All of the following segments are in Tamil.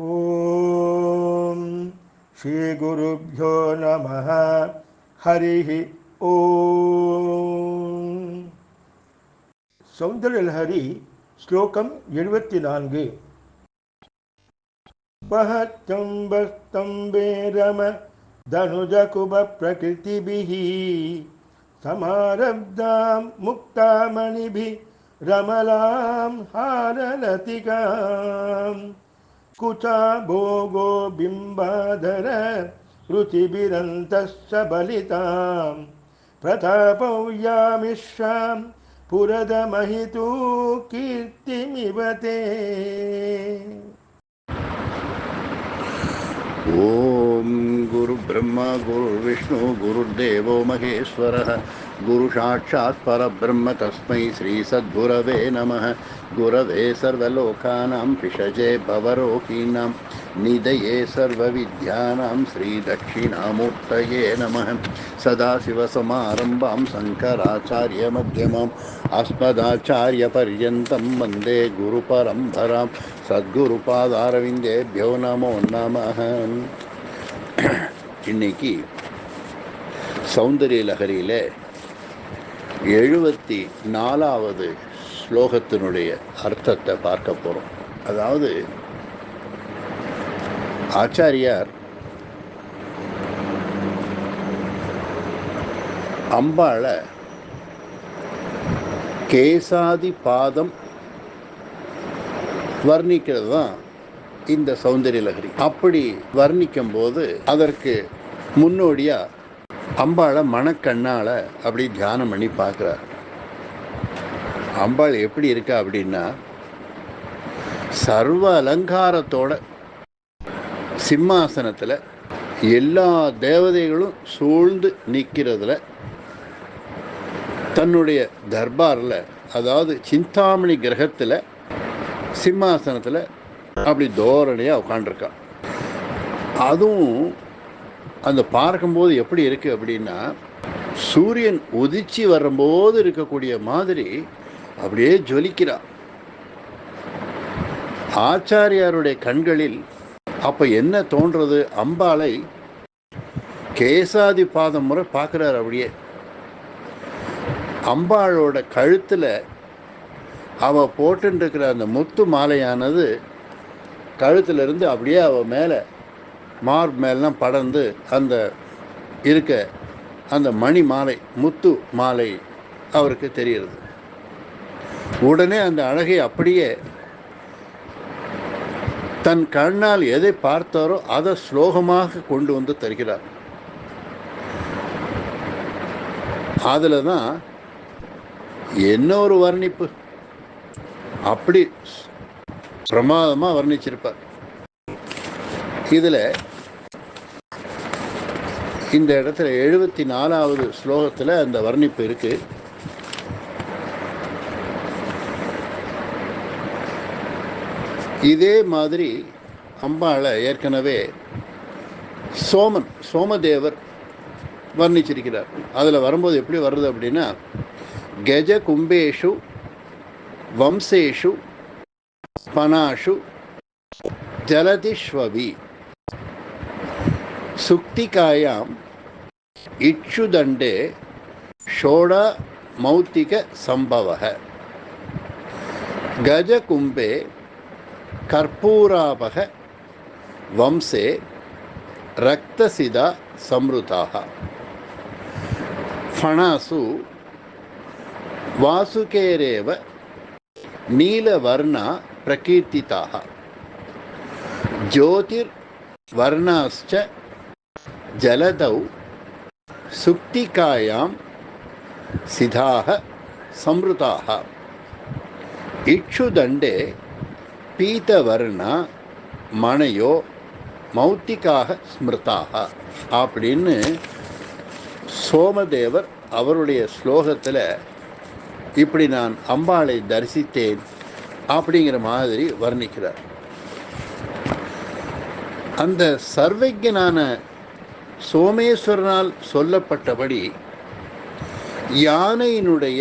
ஓம் ஸ்ரீ குருப்யோ நமः. ஹரிஹி ஓம். சௌந்தரலஹரி ஸ்லோகம் 74. பஹத்தம்பஸ்தம்பே ரம தனுஜகுப பிரகிருதிபிஹ சமாரப்தாம் முக்தாமணிபி ரமலாம் ஹாரலதிகாம் குச்சா போகோ பிம்பாதர ருச்சிபிரந்தஸ்ஸ பலிதாம் பிரதாபௌயாமிஷ்யாம் புரதமஹிதூ கீர்த்திமிவதே. ஓம் குரு பிரம்மா குரு விஷ்ணு குருர்தேவோ மகேஸ்வரः குரு சாட்சாத் பரபிரம்ம தஸ்மை ஸ்ரீ சத்குரவே நமः. குரவே சர்வலோகானாம் பிஷஜே பவரோகிணாம் நிதயே சர்வவித்யானாம் ஸ்ரீ தட்சிணாமூர்த்தயே நமः. சதாசிவசமாரம்பாம் சங்கராச்சாரிய மத்தியமாம் அஸ்மதாச்சாரிய பர்யந்தம் வந்தே குரு பரம்பராம். சத்குருபாதாரவிந்தேபியோ நமோ நமः. இன்னைக்கு சௌந்தரிய லஹரியில 74வது ஸ்லோகத்தினுடைய அர்த்தத்தை பார்க்க போறோம். அதாவது ஆச்சாரியார் அம்பாள கேசாதி பாதம் வர்ணிக்கிறது தான் இந்த சௌந்தரிய லஹரி. அப்படி வர்ணிக்கும் போது அதற்கு முன்னோடியா அம்பாளை மனக்கண்ணால அப்படி தியானம் பண்ணி பார்க்குறார். அம்பாள் எப்படி இருக்கா அப்படின்னா, சர்வ அலங்காரத்தோட சிம்மாசனத்தில் எல்லா தேவதைகளும் சூழ்ந்து நிற்கிறதுல தன்னுடைய தர்பாரில், அதாவது சிந்தாமணி கிரகத்தில் சிம்மாசனத்தில் அப்படி தோரணையாக உட்காண்டிருக்கா. அதுவும் அந்த பார்க்கும்போது எப்படி இருக்குது அப்படின்னா, சூரியன் உதிச்சு வரும்போது இருக்கக்கூடிய மாதிரி அப்படியே ஜொலிக்கிறா. ஆச்சாரியாருடைய கண்களில் அப்போ என்ன தோன்றது, அம்பாளை கேசாதி பாதம் முறை பார்க்குறார். அப்படியே அம்பாளோட கழுத்தில் அவள் போட்டுருக்கிற அந்த முத்து மாலையானது கழுத்திலிருந்து அப்படியே அவள் மேலே மார்பு மேலாம் படர்ந்து அந்த இருக்க அந்த மணி மாலை, முத்து மாலை அவருக்கு தெரிகிறது. உடனே அந்த அழகை அப்படியே தன் கண்ணால் எதை பார்த்தாரோ அதை ஸ்லோகமாக கொண்டு வந்து தருகிறார். அதில் தான் என்ன ஒரு வர்ணிப்பு, அப்படி பிரமாதமாக வர்ணிச்சிருப்பார். இதில் இந்த இடத்துல 74வது ஸ்லோகத்தில் அந்த வர்ணிப்பு இருக்கு. இதே மாதிரி அம்பாளை ஏற்கனவே சோமதேவர் வர்ணிச்சிருக்கிறார். அதில் வரும்போது எப்படி வருது அப்படின்னா, கஜ கும்பேஷு வம்சேஷு பனாஷு ஜலதிஷ்வவி சுக்திகாயாம் இட்சுதண்டே ஷோட மௌத்திக சம்பவः கஜகும்பே கற்பூராபக வம்சே ரக்தசிதா சம்ருதாக ஃபணாசு வாசுகேரேவ நீலவர்ணா பிரகீர்த்திதாக ஜோதிர் வர்ணாஸ்ச ஜலதௌ சுக்திகாயாம் சிதாக சம்ருதாக இட்சுதண்டே பீதவர்ணா மணையோ மௌத்திகாக ஸ்மிருதாக அப்படின்னு சோமதேவர் அவருடைய ஸ்லோகத்தில் இப்படி நான் அம்பாளை தரிசித்தேன் அப்படிங்கிற மாதிரி வர்ணிக்கிறார். அந்த சர்வஜனான சோமேஸ்வரனால் சொல்லப்பட்டபடி யானையினுடைய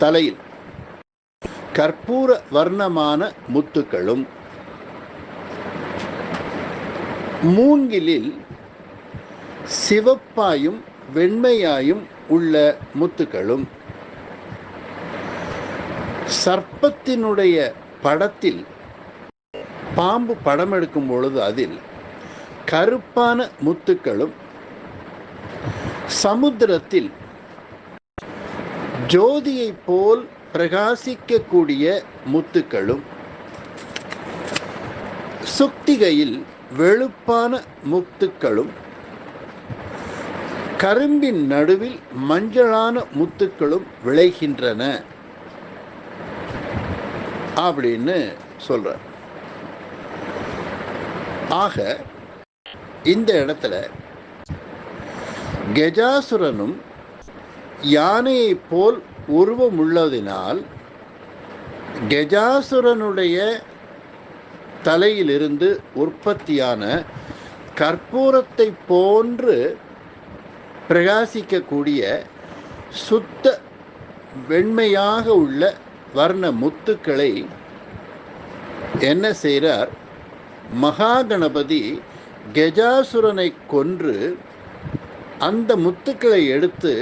தலையில் கற்பூர வர்ணமான முத்துக்களும் மூங்கிலில் சிவப்பாயும் வெண்மையாயும் உள்ள முத்துக்களும், சர்ப்பத்தினுடைய படத்தில் பாம்பு படம் எடுக்கும் பொழுது அதில் கருப்பான முத்துக்களும், சமுத்திரத்தில் ஜோதியை போல் பிரகாசிக்கக்கூடிய முத்துக்களும், சுக்திகையில் வெளுப்பான முத்துக்களும், கரும்பின் நடுவில் மஞ்சளான முத்துக்களும் விளைகின்றன அப்படின்னு சொல்றார். ஆக இந்த இடத்துல கஜாசுரனும் யானையை போல் உருவமுள்ளதினால் கஜாசுரனுடைய தலையிலிருந்து உற்பத்தியான கற்பூரத்தை போன்று பிரகாசிக்கக்கூடிய சுத்த வெண்மையாக உள்ள வர்ண முத்துக்களை என்ன செய்கிறார்? மகாகணபதி கஜாசுரனை கொன்று அந்த முத்துக்களை எடுத்து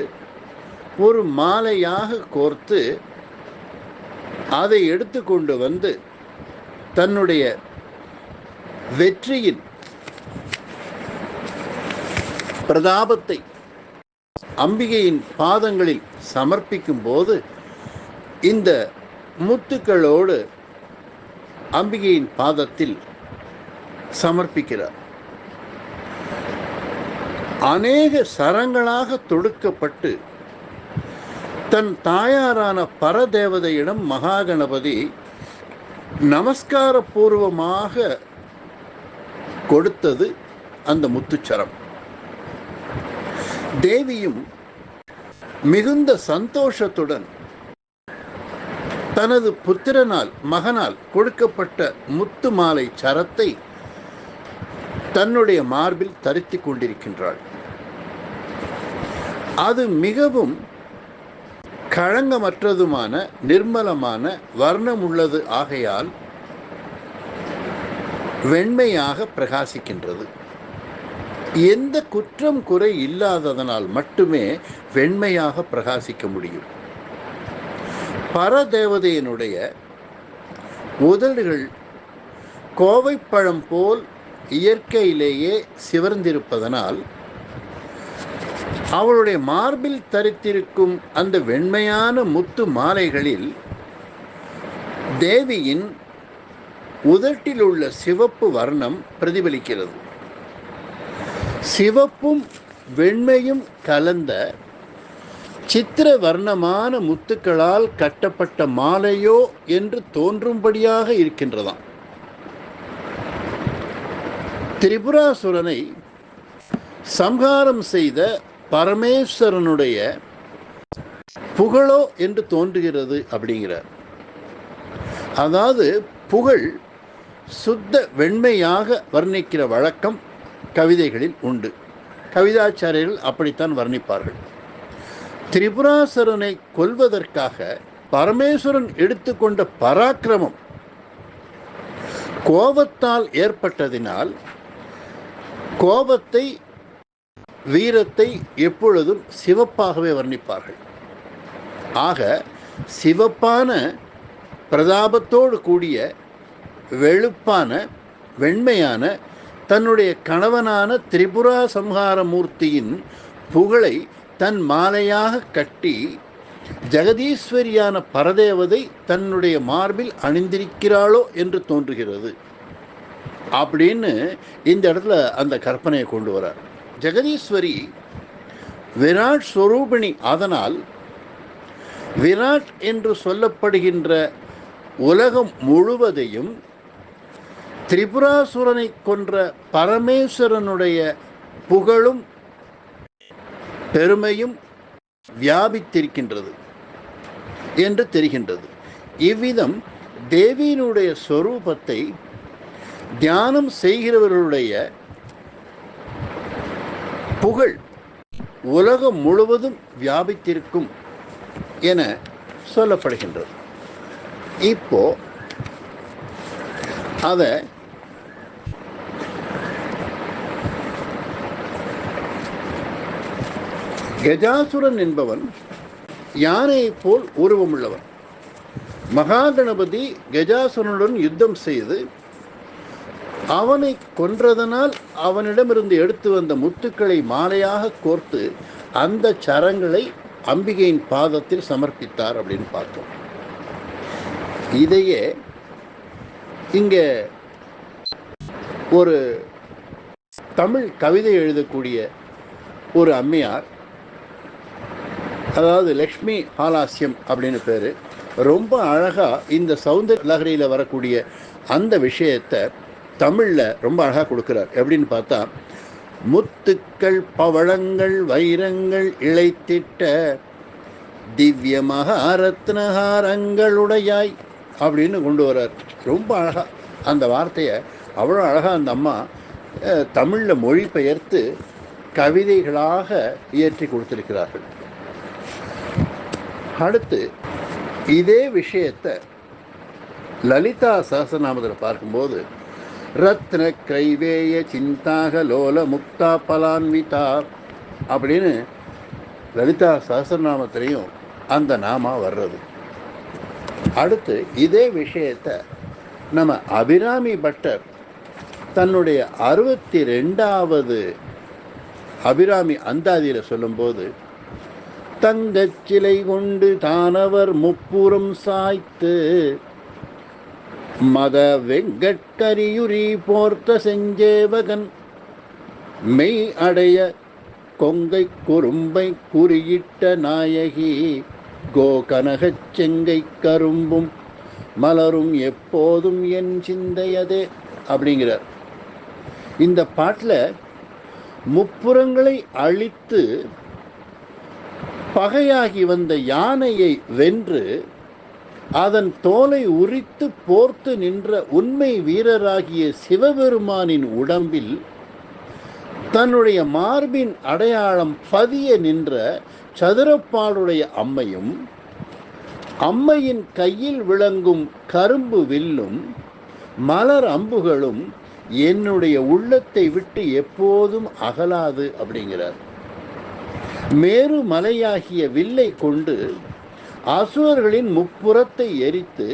ஒரு மாலையாக கோர்த்து அதை எடுத்து கொண்டு வந்து தன்னுடைய வெற்றியின் பிரதாபத்தை அம்பிகையின் பாதங்களில் சமர்ப்பிக்கும் போது இந்த முத்துக்களோடு அம்பிகையின் பாதத்தில் சமர்ப்பிக்கிறார். அநேக சரங்களாக தொடுக்கப்பட்டு தன் தாயாரான பரதேவதையிடம் மகாகணபதி நமஸ்கார பூர்வமாக கொடுத்தது அந்த முத்துச்சரம். தேவியும் மிகுந்த சந்தோஷத்துடன் தனது புத்திரனால் மகனால் கொடுக்கப்பட்ட முத்து மாலை சரத்தை தன்னுடைய மார்பில் தரித்துக் கொண்டிருக்கின்றாள். அது மிகவும் களங்கமற்றதுமான நிர்மலமான வர்ணம் உள்ளது ஆகையால் வெண்மையாக பிரகாசிக்கின்றது. எந்த குற்றம் குறை இல்லாததனால் மட்டுமே வெண்மையாக பிரகாசிக்க முடியும். பரதேவதையினுடைய உதடுகள் கோவைப்பழம் போல் இயற்கையிலேயே சிவர்ந்திருப்பதனால் அவளுடைய மார்பில் தரித்திருக்கும் அந்த வெண்மையான முத்து மாலைகளில் தேவியின் உதட்டில் உள்ள சிவப்பு வர்ணம் பிரதிபலிக்கிறது. சிவப்பும் வெண்மையும் கலந்த சித்திர வர்ணமான முத்துக்களால் கட்டப்பட்ட மாலையோ என்று தோன்றும்படியாக இருக்கின்றதாம். திரிபுராசுரனை சம்ஹாரம் செய்த பரமேஸ்வரனுடைய புகழோ என்று தோன்றுகிறது அப்படிங்கிறார். அதாவது புகழ் சுத்த வெண்மையாக வர்ணிக்கிற வழக்கம் கவிதைகளில் உண்டு. கவிதாச்சாரியர்கள் அப்படித்தான் வர்ணிப்பார்கள். திரிபுராசுரனை கொல்வதற்காக பரமேஸ்வரன் எடுத்துக்கொண்ட பராக்கிரமம் கோபத்தால் ஏற்பட்டதினால் கோபத்தை வீரத்தை எப்பொழுதும் சிவப்பாகவே வர்ணிப்பார்கள். ஆக சிவப்பான பிரதாபத்தோடு கூடிய வெளுப்பான வெண்மையான தன்னுடைய கணவனான திரிபுரா சம்ஹார மூர்த்தியின் புகழை தன் மாலையாக கட்டி ஜெகதீஸ்வரியான பரதேவதை தன்னுடைய மார்பில் அணிந்திருக்கிறாளோ என்று தோன்றுகிறது அப்படின்னு இந்த இடத்துல அந்த கற்பனையை கொண்டு வரார். ஜெகதீஸ்வரி விராட் ஸ்வரூபிணி. அதனால் விராட் என்று சொல்லப்படுகின்ற உலகம் முழுவதையும் திரிபுராசுரனை கொன்ற பரமேஸ்வரனுடைய புகழும் பெருமையும் வியாபித்திருக்கின்றது என்று தெரிகின்றது. இவ்விதம் தேவியினுடைய ஸ்வரூபத்தை தியானம் செய்கிறவர்களுடைய புகழ் உலகம் முழுவதும் வியாபித்திருக்கும் என சொல்லப்படுகின்றது. இப்போ அதை கஜாசுரன் என்பவன் யானையைப் போல் உருவமுள்ளவன். மகாகணபதி கஜாசுரனுடன் யுத்தம் செய்து அவனை கொன்றதனால் அவனிடமிருந்து எடுத்து வந்த முத்துக்களை மாலையாக கோர்த்து அந்த சரங்களை அம்பிகையின் பாதத்தில் சமர்ப்பித்தார் அப்படின்னு பார்த்தோம். இதையே இங்கே ஒரு தமிழ் கவிதை எழுதக்கூடிய ஒரு அம்மையார், அதாவது லக்ஷ்மி ஹாலாஸ்யம் அப்படின்னு பேர், ரொம்ப அழகாக இந்த சௌந்தர்ய லஹரியில் வரக்கூடிய அந்த விஷயத்தை தமிழில் ரொம்ப அழகாக கொடுக்குறார். எப்படின்னு பார்த்தா, முத்துக்கள் பவழங்கள் வைரங்கள் இழைத்திட்ட திவ்ய மகாரத்னஹாரங்களுடையாய் அப்படின்னு கொண்டு வர்றார். ரொம்ப அழகாக அந்த வார்த்தையை அவ்வளோ அழகாக அந்த அம்மா தமிழில் மொழிபெயர்த்து கவிதைகளாக இயற்றி கொடுத்திருக்கிறார்கள். அடுத்து இதே விஷயத்தை லலிதா சஹஸ்ரநாமத்தில் பார்க்கும்போது, ரத்ன கைவேய சிந்தாக லோல முக்தா பலான்விதா அப்படின்னு லலிதா சஹஸ்ரநாமத்திலையும் அந்த நாமா வர்றது. அடுத்து இதே விஷயத்தை நம்ம அபிராமி பட்டர் தன்னுடைய 62வது அபிராமி அந்தாதியில் சொல்லும்போது, தங்கச்சிலை கொண்டு தானவர் முப்புறம் சாய்த்து மத வெங்கட்கரியுரி போர்த்த செஞ்சேவகன் மெய் அடைய கொங்கை குறும்பை குறியிட்ட நாயகி கோகனகச் செங்கை கரும்பும் மலரும் எப்போதும் என் சிந்தையதே அப்படிங்கிறார். இந்த பாட்டில் முப்புறங்களை அழித்து பகையாகி வந்த யானையை வென்று அதன் தோலை உரித்து போர்த்து நின்ற உண்மை வீரராகிய சிவபெருமானின் உடம்பில் தன்னுடைய மார்பின் அடையாளம் பதிய நின்ற சதுரப்பாளுடைய அம்மையும், அம்மையின் கையில் விளங்கும் கரும்பு வில்லும் மலர் அம்புகளும் என்னுடைய உள்ளத்தை விட்டு எப்போதும் அகலாது அப்படிங்கிறார். மேரு மலையாகிய வில்லை கொண்டு அசுரர்களின் முப்புறத்தை எரித்து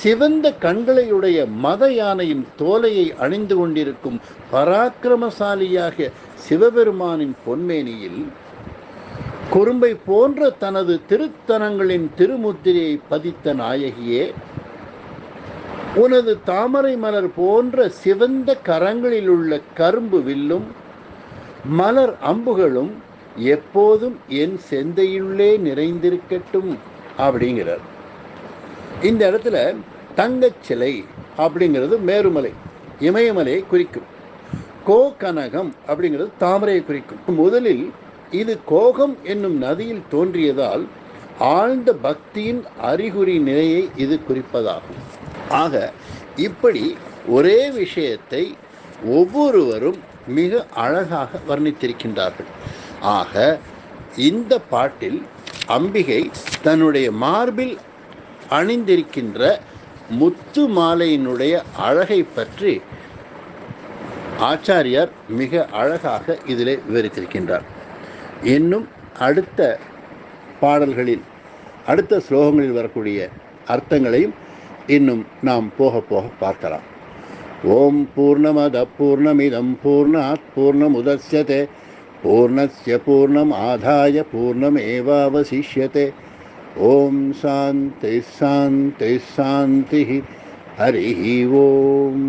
சிவந்த கண்களையுடைய மத யானையின் தோலையை அணிந்து கொண்டிருக்கும் பராக்கிரமசாலியாக சிவபெருமானின் பொன்மேனியில் குறும்பை போன்ற தனது திருத்தலங்களின் திருமுத்திரையை பதித்த நாயகியே, உனது தாமரை மலர் போன்ற சிவந்த கரங்களில் உள்ள கரும்பு வில்லும் மலர் அம்புகளும் எப்போதும் என் செந்தையுள்ளே நிறைந்திருக்கட்டும் அப்படிங்கிறார். இந்த இடத்துல தங்கச்சிலை அப்படிங்கிறது மேருமலை இமயமலையை குறிக்கும். கோகனகம் அப்படிங்கிறது தாமரையை குறிக்கும். முதலில் இது கோகம் என்னும் நதியில் தோன்றியதால் ஆழ்ந்த பக்தியின் அறிகுறி நிலையை இது குறிப்பதாகும். ஆக இப்படி ஒரே விஷயத்தை ஒவ்வொருவரும் மிக அழகாக வர்ணித்திருக்கின்றார்கள். ஆக இந்த பாட்டில் அம்பிகை தன்னுடைய மார்பில் அணிந்திருக்கின்ற முத்து மாலையினுடைய அழகை பற்றி ஆச்சாரியார் மிக அழகாக இதிலே விவரித்திருக்கின்றார். இன்னும் அடுத்த பாடல்களில் அடுத்த ஸ்லோகங்களில் வரக்கூடிய அர்த்தங்களையும் இன்னும் நாம் போக போக பார்க்கலாம். ஓம் பூர்ணமத பூர்ணமிதம் பூர்ணாத் பூர்ணமுதஸ்யதே பூர்ணஸ்ய பூர்ணம் ஆதாய பூர்ணமேவாவசிஷ்யதே. ஓம் சாந்தி சாந்தி சாந்தி. ஹரி ஓம்.